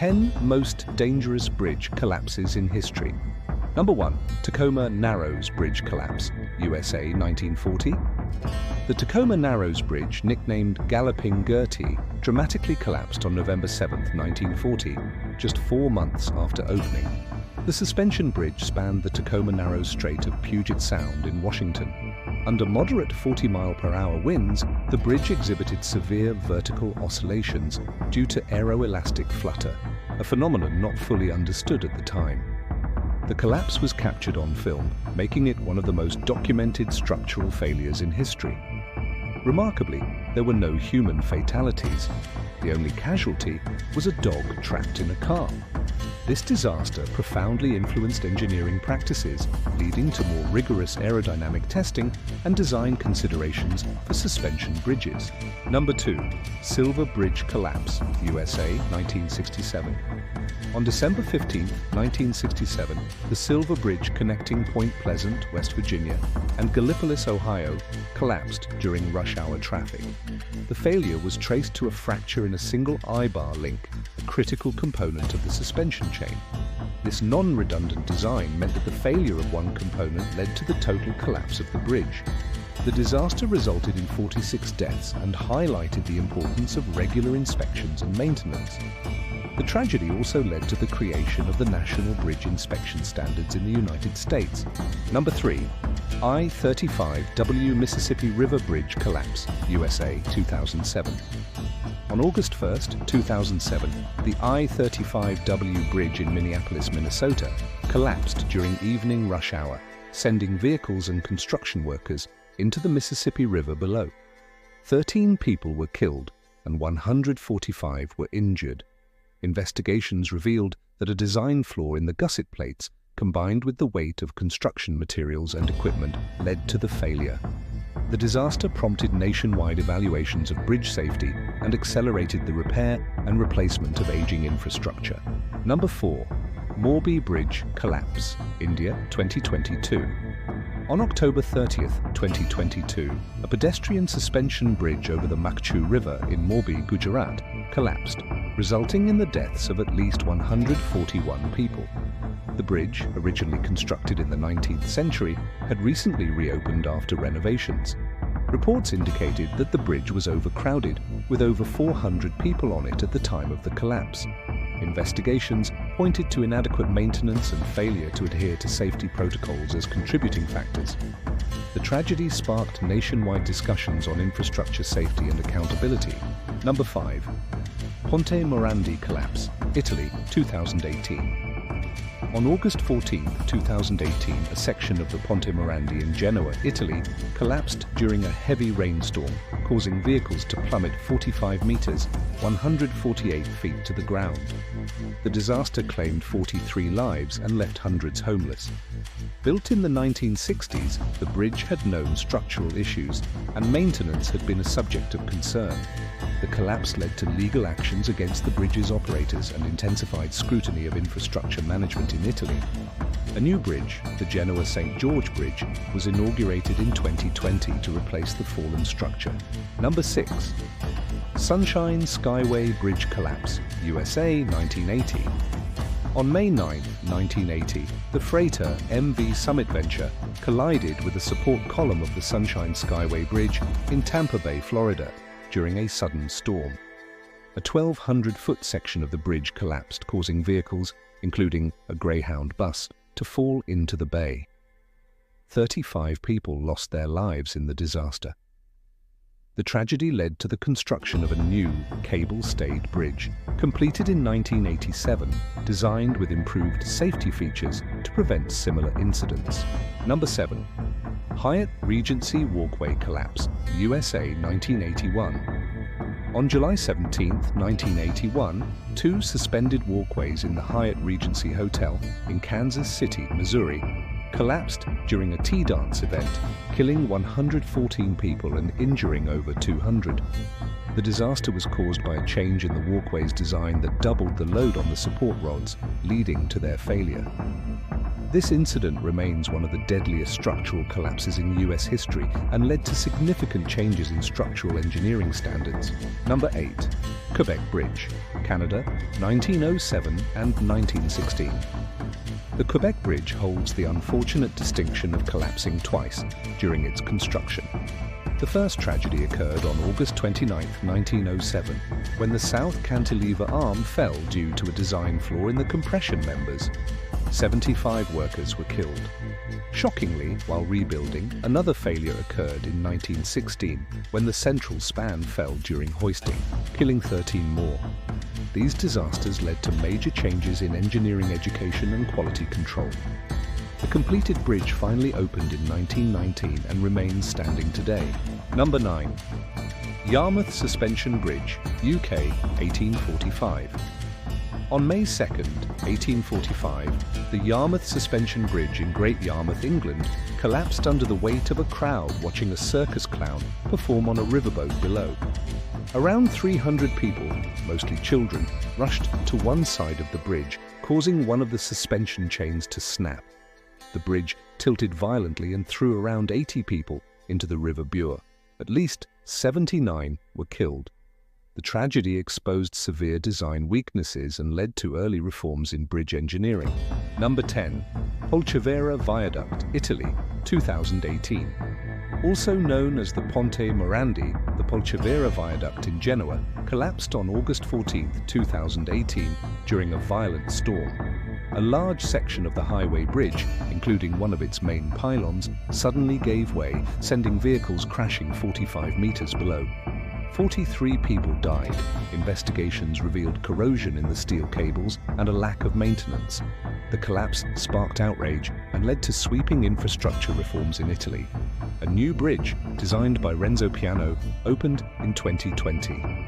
10 most dangerous bridge collapses in history. Number 1. Tacoma Narrows Bridge Collapse, USA, 1940. The Tacoma Narrows Bridge, nicknamed Galloping Gertie, dramatically collapsed on November 7, 1940, just 4 months after opening. The suspension bridge spanned the Tacoma Narrows Strait of Puget Sound in Washington. Under moderate 40-mile-per-hour winds, the bridge exhibited severe vertical oscillations due to aeroelastic flutter, a phenomenon not fully understood at the time. The collapse was captured on film, making it one of the most documented structural failures in history. Remarkably, there were no human fatalities. The only casualty was a dog trapped in a car. This disaster profoundly influenced engineering practices, leading to more rigorous aerodynamic testing and design considerations for suspension bridges. Number 2. Silver Bridge Collapse, USA, 1967. On December 15, 1967, the Silver Bridge connecting Point Pleasant, West Virginia, and Gallipolis, Ohio, collapsed during rush hour traffic. The failure was traced to a fracture in a single I-bar link, a critical component of the suspension chain. This non-redundant design meant that the failure of one component led to the total collapse of the bridge. The disaster resulted in 46 deaths and highlighted the importance of regular inspections and maintenance. The tragedy also led to the creation of the National Bridge Inspection Standards in the United States. Number 3. I-35W Mississippi River Bridge Collapse, USA, 2007. On August 1, 2007, the I-35W bridge in Minneapolis, Minnesota, collapsed during evening rush hour, sending vehicles and construction workers into the Mississippi River below. 13 people were killed and 145 were injured. Investigations revealed that a design flaw in the gusset plates, combined with the weight of construction materials and equipment, led to the failure. The disaster prompted nationwide evaluations of bridge safety and accelerated the repair and replacement of aging infrastructure. Number 4. Morbi Bridge Collapse, India, 2022. On October 30, 2022, a pedestrian suspension bridge over the Makchu River in Morbi, Gujarat, collapsed, resulting in the deaths of at least 141 people. The bridge, originally constructed in the 19th century, had recently reopened after renovations. Reports indicated that the bridge was overcrowded, with over 400 people on it at the time of the collapse. Investigations pointed to inadequate maintenance and failure to adhere to safety protocols as contributing factors. The tragedy sparked nationwide discussions on infrastructure safety and accountability. Number 5. Ponte Morandi Collapse, Italy, 2018. On August 14, 2018, a section of the Ponte Morandi in Genoa, Italy, collapsed during a heavy rainstorm, causing vehicles to plummet 45 meters, 148 feet to the ground. The disaster claimed 43 lives and left hundreds homeless. Built in the 1960s, the bridge had known structural issues, and maintenance had been a subject of concern. The collapse led to legal actions against the bridge's operators and intensified scrutiny of infrastructure management in Italy. A new bridge, the Genoa-St. George Bridge, was inaugurated in 2020 to replace the fallen structure. Number 6. Sunshine Skyway Bridge Collapse, USA, 1980. On May 9, 1980, the freighter MV Summit Venture collided with a support column of the Sunshine Skyway Bridge in Tampa Bay, Florida, during a sudden storm. A 1,200-foot section of the bridge collapsed, causing vehicles, including a Greyhound bus, to fall into the bay. 35 people lost their lives in the disaster. The tragedy led to the construction of a new cable-stayed bridge, completed in 1987, designed with improved safety features to prevent similar incidents. Number 7. Hyatt Regency Walkway Collapse, USA, 1981. On July 17, 1981, 2 suspended walkways in the Hyatt Regency Hotel in Kansas City, Missouri, collapsed during a tea dance event, killing 114 people and injuring over 200. The disaster was caused by a change in the walkway's design that doubled the load on the support rods, leading to their failure. This incident remains one of the deadliest structural collapses in US history and led to significant changes in structural engineering standards. Number 8. Quebec Bridge, Canada, 1907 and 1916. The Quebec Bridge holds the unfortunate distinction of collapsing twice during its construction. The first tragedy occurred on August 29, 1907, when the south cantilever arm fell due to a design flaw in the compression members. 75 workers were killed. Shockingly, while rebuilding, another failure occurred in 1916 when the central span fell during hoisting, killing 13 more. These disasters led to major changes in engineering education and quality control. The completed bridge finally opened in 1919 and remains standing today. Number 9. Yarmouth Suspension Bridge, UK, 1845. On May 2, 1845, the Yarmouth Suspension Bridge in Great Yarmouth, England, collapsed under the weight of a crowd watching a circus clown perform on a riverboat below. Around 300 people, mostly children, rushed to one side of the bridge, causing one of the suspension chains to snap. The bridge tilted violently and threw around 80 people into the River Bure. At least 79 were killed. The tragedy exposed severe design weaknesses and led to early reforms in bridge engineering. Number 10. Polcevera Viaduct, Italy, 2018. Also known as the Ponte Morandi, the Polcevera Viaduct in Genoa collapsed on August 14, 2018 during a violent storm. A large section of the highway bridge, including one of its main pylons, suddenly gave way, sending vehicles crashing 45 meters below. 43 people died. Investigations revealed corrosion in the steel cables and a lack of maintenance. The collapse sparked outrage and led to sweeping infrastructure reforms in Italy. A new bridge, designed by Renzo Piano, opened in 2020.